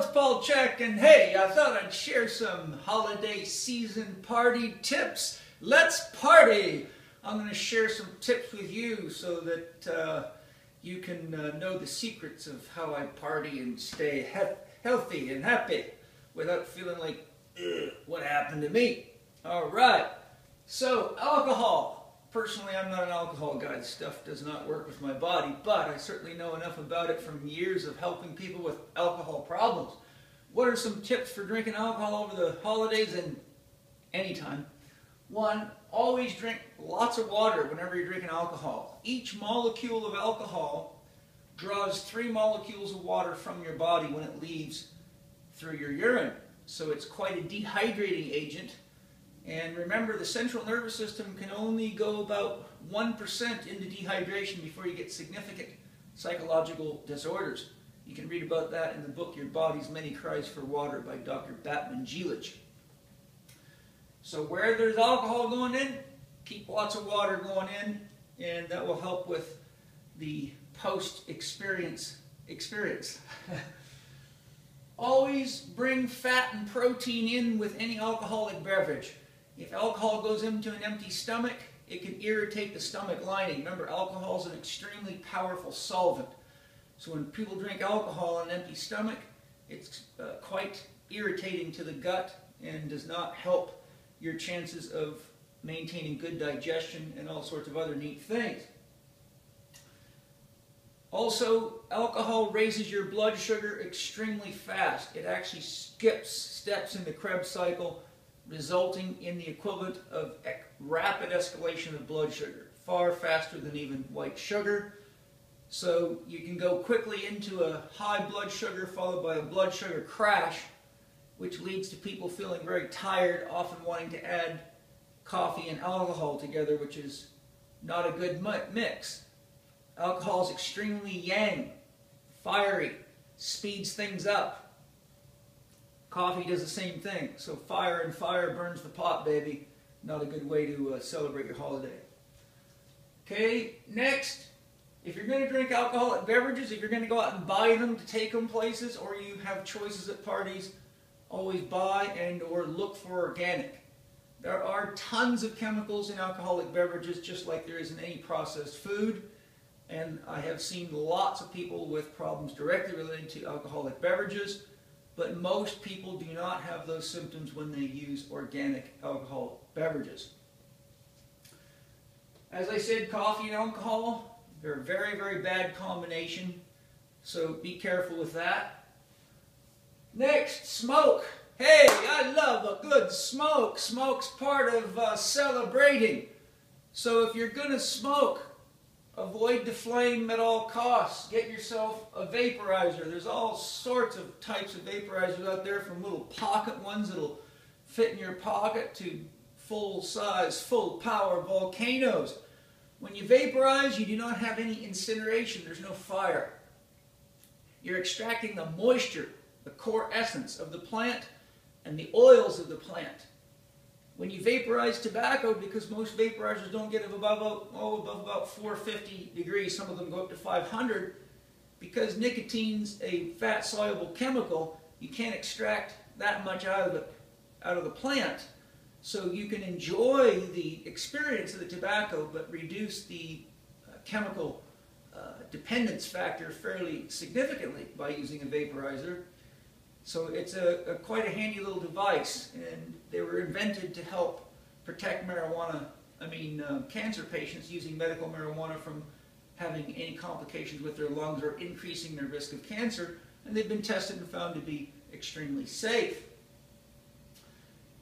it's Paul C.H.E.K, and hey, I thought I'd share some holiday season party tips. Let's party! I'm going to share some tips with you so that you can know the secrets of how I party and stay healthy and happy without feeling like, what happened to me? Alright, so alcohol. Personally, I'm not an alcohol guy. This stuff does not work with my body, but I certainly know enough about it from years of helping people with alcohol problems. What are some tips for drinking alcohol over the holidays and anytime? One, always drink lots of water whenever you're drinking alcohol. Each molecule of alcohol draws 3 molecules of water from your body when it leaves through your urine. So it's quite a dehydrating agent. And remember, the central nervous system can only go about 1% into dehydration before you get significant psychological disorders. You can read about that in the book Your Body's Many Cries for Water by Dr. Batman-Gilich. So where there's alcohol going in, keep lots of water going in, and that will help with the post-experience. Always bring fat and protein in with any alcoholic beverage. If alcohol goes into an empty stomach, it can irritate the stomach lining. Remember, alcohol is an extremely powerful solvent. So when people drink alcohol on an empty stomach, it's quite irritating to the gut and does not help your chances of maintaining good digestion and all sorts of other neat things. Also, alcohol raises your blood sugar extremely fast. It actually skips steps in the Krebs cycle, resulting in the equivalent of rapid escalation of blood sugar, far faster than even white sugar. So you can go quickly into a high blood sugar followed by a blood sugar crash, which leads to people feeling very tired, often wanting to add coffee and alcohol together, which is not a good mix. Alcohol is extremely yang, fiery, speeds things up. Coffee does the same thing. So fire and fire burns the pot, baby. Not a good way to celebrate your holiday. Okay, next, if you're going to drink alcoholic beverages, if you're going to go out and buy them to take them places, or you have choices at parties, always buy and or look for organic. There are tons of chemicals in alcoholic beverages, just like there is in any processed food. And I have seen lots of people with problems directly related to alcoholic beverages. But most people do not have those symptoms when they use organic alcohol beverages. As I said, coffee and alcohol, they're a very, very bad combination, so be careful with that. Next, smoke. Hey, I love a good smoke. Smoke's part of celebrating. So if you're going to smoke, avoid the flame at all costs. Get yourself a vaporizer. There's all sorts of types of vaporizers out there, from little pocket ones that'll fit in your pocket to full-size, full-power volcanoes. When you vaporize, you do not have any incineration. There's no fire. You're extracting the moisture, the core essence of the plant, and the oils of the plant. When you vaporize tobacco, because most vaporizers don't get above about 450 degrees, some of them go up to 500, because nicotine's a fat-soluble chemical, you can't extract that much out of the plant. So you can enjoy the experience of the tobacco, but reduce the chemical dependence factor fairly significantly by using a vaporizer. So it's quite a handy little device, and they were invented to help protect cancer patients using medical marijuana from having any complications with their lungs or increasing their risk of cancer, and they've been tested and found to be extremely safe.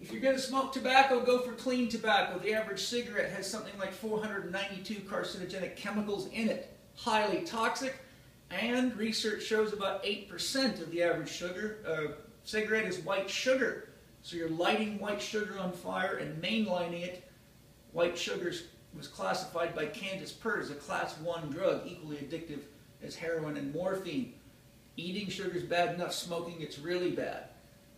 If you're going to smoke tobacco, go for clean tobacco. The average cigarette has something like 492 carcinogenic chemicals in it, highly toxic. And research shows about 8% of the average cigarette is white sugar. So you're lighting white sugar on fire and mainlining it. White sugar was classified by Candace Pert as a class 1 drug, equally addictive as heroin and morphine. Eating sugar is bad enough, smoking it's really bad.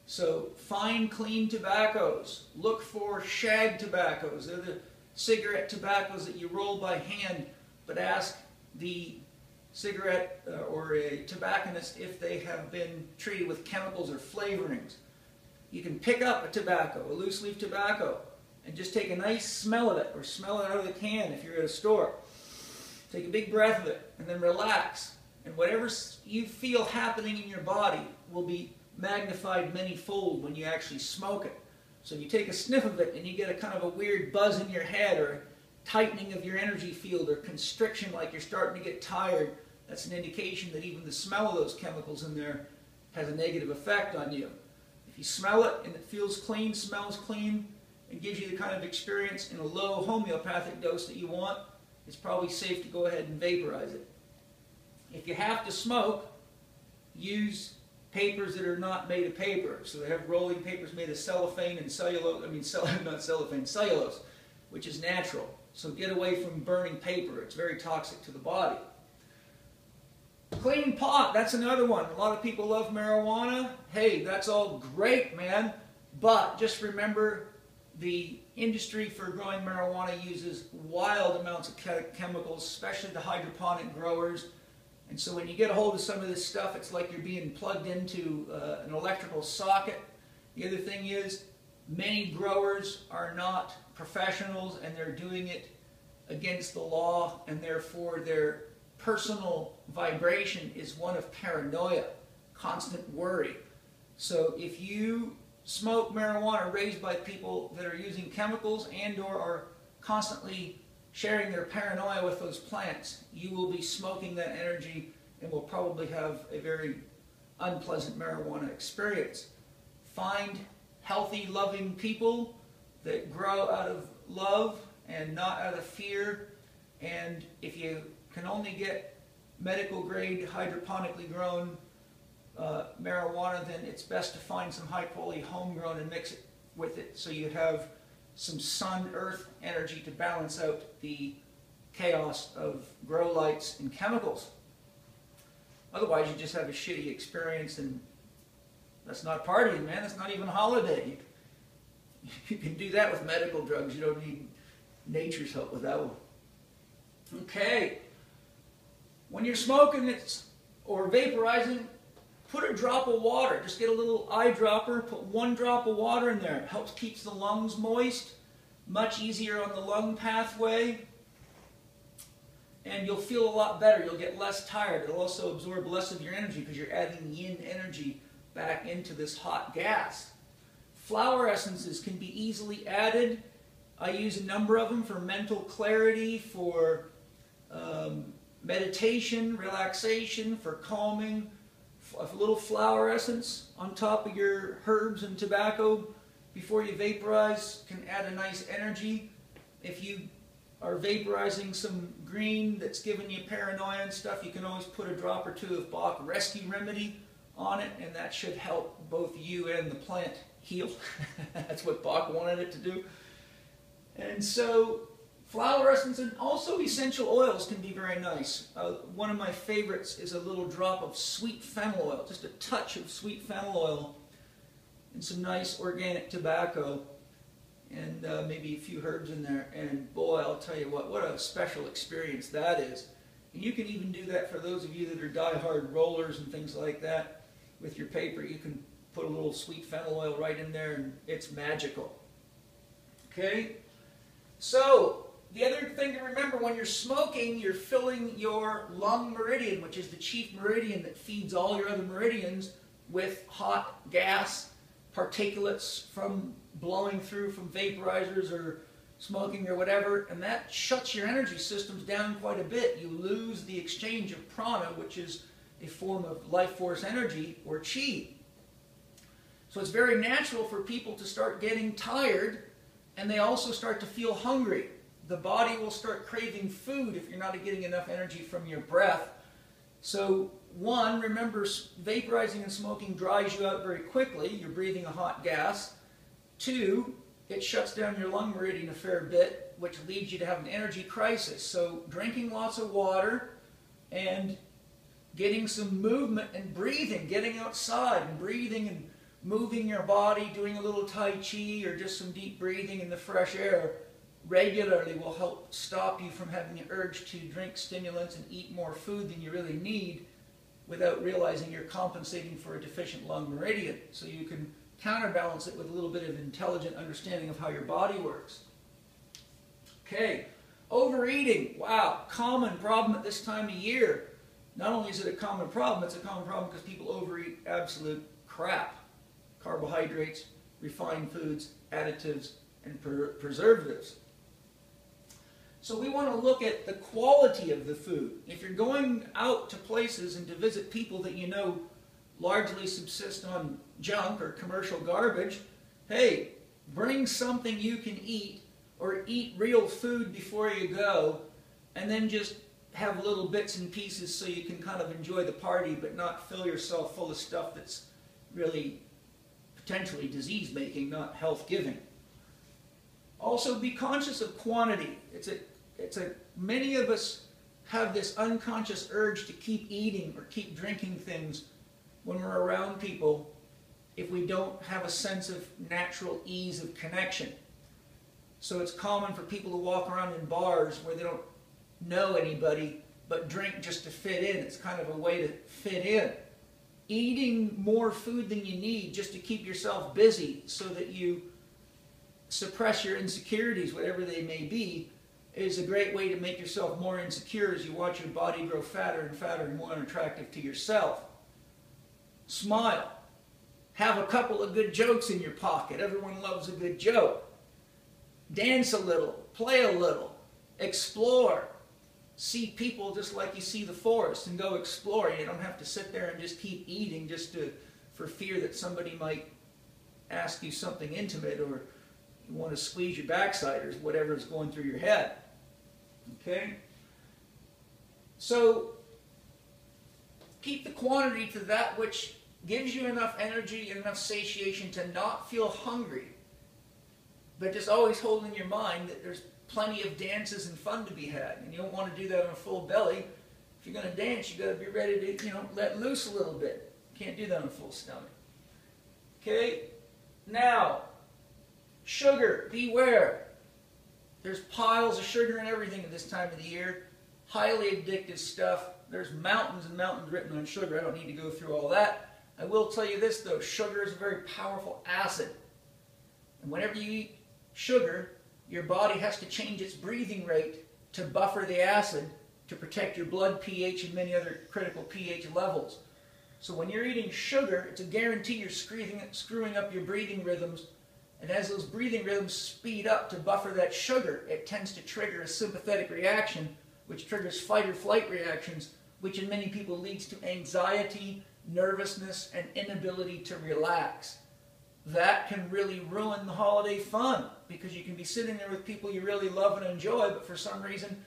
So find clean tobaccos. Look for shag tobaccos. They're the cigarette tobaccos that you roll by hand, but ask the cigarette or a tobacconist if they have been treated with chemicals or flavorings. You can pick up a tobacco, a loose leaf tobacco, and just take a nice smell of it, or smell it out of the can if you're at a store. Take a big breath of it, and then relax. And whatever you feel happening in your body will be magnified many-fold when you actually smoke it. So if you take a sniff of it and you get a kind of a weird buzz in your head, or a tightening of your energy field, or constriction like you're starting to get tired, that's an indication that even the smell of those chemicals in there has a negative effect on you. If you smell it and it feels clean, smells clean, and gives you the kind of experience in a low homeopathic dose that you want, it's probably safe to go ahead and vaporize it. If you have to smoke, use papers that are not made of paper. So they have rolling papers made of cellophane and cellulose, not cellophane, cellulose, which is natural. So get away from burning paper. It's very toxic to the body. Clean pot, that's another one. A lot of people love marijuana. Hey, that's all great, man. But just remember, the industry for growing marijuana uses wild amounts of chemicals, especially the hydroponic growers. And so when you get a hold of some of this stuff, it's like you're being plugged into an electrical socket. The other thing is, many growers are not professionals, and they're doing it against the law, and therefore their personal vibration is one of paranoia, constant worry. So if you smoke marijuana raised by people that are using chemicals and or are constantly sharing their paranoia with those plants, you will be smoking that energy and will probably have a very unpleasant marijuana experience. Find healthy, loving people that grow out of love and not out of fear. And if you can only get medical grade hydroponically grown marijuana, then it's best to find some high quality homegrown and mix it with it, so you have some sun earth energy to balance out the chaos of grow lights and chemicals. Otherwise you just have a shitty experience, and that's not partying, man. That's not even a holiday. You can do that with medical drugs. You don't need nature's help with that one. Okay. When you're smoking or vaporizing, put a drop of water. Just get a little eyedropper, put 1 drop of water in there. It helps keep the lungs moist, much easier on the lung pathway, and you'll feel a lot better. You'll get less tired. It'll also absorb less of your energy because you're adding yin energy back into this hot gas. Flower essences can be easily added. I use a number of them for mental clarity, for meditation, relaxation, for calming. A little flower essence on top of your herbs and tobacco before you vaporize can add a nice energy. If you are vaporizing some green that's giving you paranoia and stuff, you can always put a drop or 2 of Bach Rescue Remedy on it, and that should help both you and the plant heal. That's what Bach wanted it to do. And so flower essence and also essential oils can be very nice. One of my favorites is a little drop of sweet fennel oil, just a touch of sweet fennel oil, and some nice organic tobacco, and maybe a few herbs in there. And boy, I'll tell you what a special experience that is. And you can even do that for those of you that are die-hard rollers and things like that. With your paper, you can put a little sweet fennel oil right in there, and it's magical. Okay? So, the other thing to remember, when you're smoking, you're filling your lung meridian, which is the chief meridian that feeds all your other meridians, with hot gas, particulates from blowing through from vaporizers or smoking or whatever, and that shuts your energy systems down quite a bit. You lose the exchange of prana, which is a form of life force energy, or chi. So it's very natural for people to start getting tired, and they also start to feel hungry. The body will start craving food if you're not getting enough energy from your breath. So, 1, remember, vaporizing and smoking dries you out very quickly. You're breathing a hot gas. 2, it shuts down your lung meridian a fair bit, which leads you to have an energy crisis. So, drinking lots of water and getting some movement and breathing, getting outside and breathing and moving your body, doing a little Tai Chi or just some deep breathing in the fresh air regularly will help stop you from having an urge to drink stimulants and eat more food than you really need without realizing you're compensating for a deficient lung meridian. So you can counterbalance it with a little bit of intelligent understanding of how your body works. Okay, overeating. Wow, common problem at this time of year. Not only is it a common problem, it's a common problem because people overeat absolute crap. Carbohydrates, refined foods, additives, and preservatives. So we want to look at the quality of the food. If you're going out to places and to visit people that you know largely subsist on junk or commercial garbage, hey, bring something you can eat or eat real food before you go, and then just have little bits and pieces so you can kind of enjoy the party but not fill yourself full of stuff that's really potentially disease-making, not health-giving. Also, be conscious of quantity. Many of us have this unconscious urge to keep eating or keep drinking things when we're around people if we don't have a sense of natural ease of connection. So it's common for people to walk around in bars where they don't know anybody but drink just to fit in. It's kind of a way to fit in. Eating more food than you need just to keep yourself busy so that you suppress your insecurities, whatever they may be, is a great way to make yourself more insecure as you watch your body grow fatter and fatter and more unattractive to yourself. Smile. Have a couple of good jokes in your pocket. Everyone loves a good joke. Dance a little. Play a little. Explore. See people just like you see the forest and go explore. You don't have to sit there and just keep eating just for fear that somebody might ask you something intimate or you want to squeeze your backside or whatever is going through your head. Okay? So, keep the quantity to that which gives you enough energy and enough satiation to not feel hungry. But just always hold in your mind that there's plenty of dances and fun to be had. And you don't want to do that on a full belly. If you're going to dance, you've got to be ready to, let loose a little bit. You can't do that on a full stomach. Okay? Now, sugar, beware. There's piles of sugar and everything at this time of the year. Highly addictive stuff. There's mountains and mountains written on sugar. I don't need to go through all that. I will tell you this though, sugar is a very powerful acid. And whenever you eat sugar, your body has to change its breathing rate to buffer the acid to protect your blood pH and many other critical pH levels. So when you're eating sugar, it's a guarantee you're screwing up your breathing rhythms. And as those breathing rhythms speed up to buffer that sugar, it tends to trigger a sympathetic reaction, which triggers fight or flight reactions, which in many people leads to anxiety, nervousness, and inability to relax. That can really ruin the holiday fun because you can be sitting there with people you really love and enjoy, but for some reason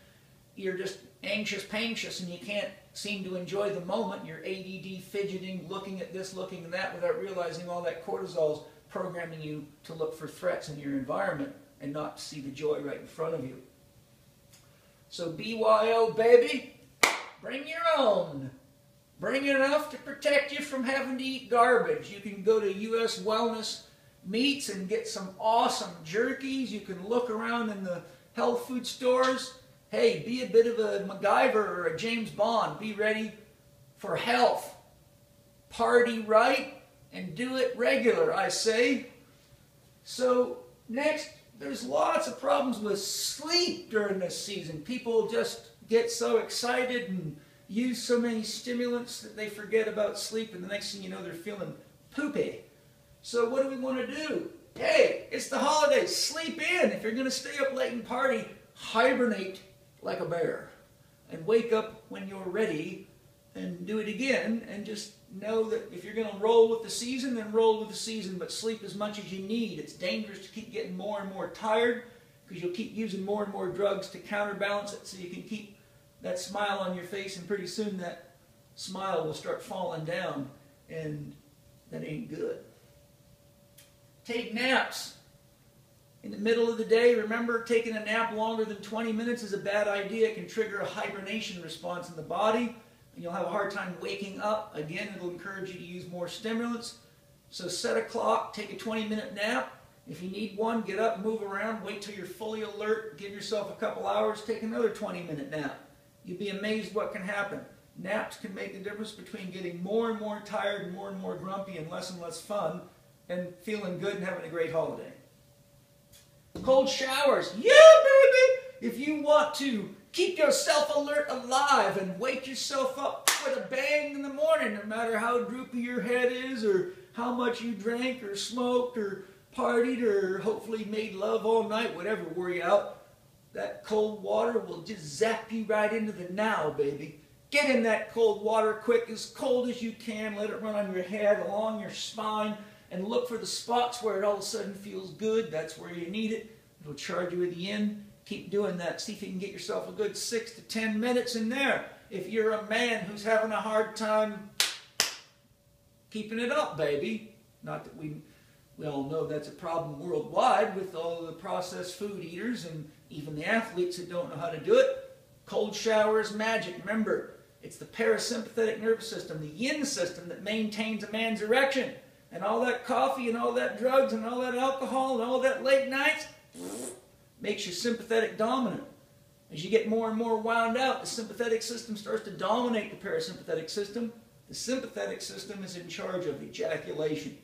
you're just anxious and you can't seem to enjoy the moment. You're ADD, fidgeting, looking at this, looking at that without realizing all that cortisol's programming you to look for threats in your environment and not see the joy right in front of you. So BYO, baby, bring your own. Bring enough to protect you from having to eat garbage. You can go to U.S. Wellness Meats and get some awesome jerkies. You can look around in the health food stores. Hey, be a bit of a MacGyver or a James Bond. Be ready for health. Party right and do it regular, I say. So next, there's lots of problems with sleep during this season. People just get so excited and use so many stimulants that they forget about sleep, and the next thing you know, they're feeling poopy. So what do we want to do? Hey, it's the holidays. Sleep in. If you're going to stay up late and party, hibernate like a bear. And wake up when you're ready and do it again. And just know that if you're going to roll with the season, then roll with the season. But sleep as much as you need. It's dangerous to keep getting more and more tired because you'll keep using more and more drugs to counterbalance it so you can keep that smile on your face, and pretty soon that smile will start falling down, and that ain't good. Take naps. In the middle of the day, remember, taking a nap longer than 20 minutes is a bad idea. It can trigger a hibernation response in the body, and you'll have a hard time waking up. Again, it'll encourage you to use more stimulants. So set a clock, take a 20-minute nap, If you need one, get up, move around, wait till you're fully alert, give yourself a couple hours, take another 20-minute nap. You'd be amazed what can happen. Naps can make the difference between getting more and more tired and more grumpy and less fun and feeling good and having a great holiday. Cold showers. Yeah, baby! If you want to keep yourself alert, alive, and wake yourself up with a bang in the morning, no matter how droopy your head is or how much you drank or smoked or partied or hopefully made love all night, whatever wore you out, that cold water will just zap you right into the now, baby. Get in that cold water quick, as cold as you can. Let it run on your head, along your spine, and look for the spots where it all of a sudden feels good. That's where you need it. It'll charge you at the end. Keep doing that. See if you can get yourself a good 6 to 10 minutes in there. If you're a man who's having a hard time keeping it up, baby. Not that we all know that's a problem worldwide with all the processed food eaters and even the athletes that don't know how to do it. Cold shower is magic. Remember, it's the parasympathetic nervous system, the yin system, that maintains a man's erection. And all that coffee and all that drugs and all that alcohol and all that late nights makes you sympathetic dominant. As you get more and more wound out, the sympathetic system starts to dominate the parasympathetic system. The sympathetic system is in charge of ejaculation.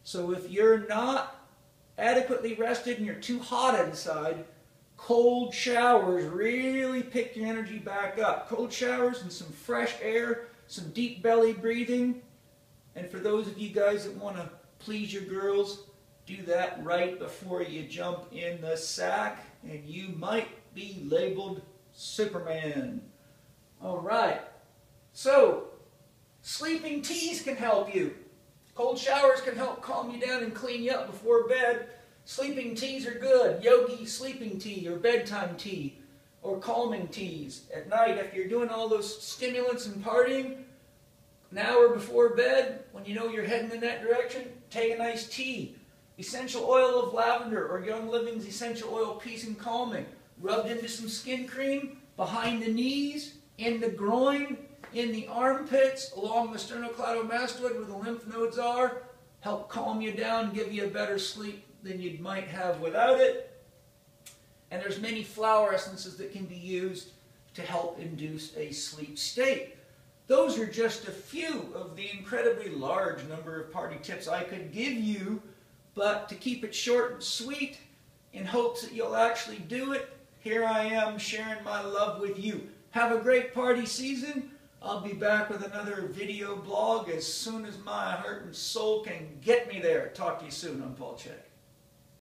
So if you're not adequately rested and you're too hot inside, cold showers really pick your energy back up. Cold showers and some fresh air, some deep belly breathing. And for those of you guys that want to please your girls, do that right before you jump in the sack, and you might be labeled Superman. All right. So, sleeping teas can help you. Cold showers can help calm you down and clean you up before bed. Sleeping teas are good. Yogi sleeping tea or bedtime tea or calming teas at night. If you're doing all those stimulants and partying, an hour before bed, when you know you're heading in that direction, take a nice tea. Essential oil of lavender or Young Living's essential oil peace and calming. Rubbed into some skin cream behind the knees, in the groin, in the armpits, along the sternocleidomastoid where the lymph nodes are. Help calm you down, give you a better sleep than you might have without it. And there's many flower essences that can be used to help induce a sleep state. Those are just a few of the incredibly large number of party tips I could give you, but to keep it short and sweet, in hopes that you'll actually do it, here I am sharing my love with you. Have a great party season. I'll be back with another video blog as soon as my heart and soul can get me there. Talk to you soon. I'm Paul C.H.E.K.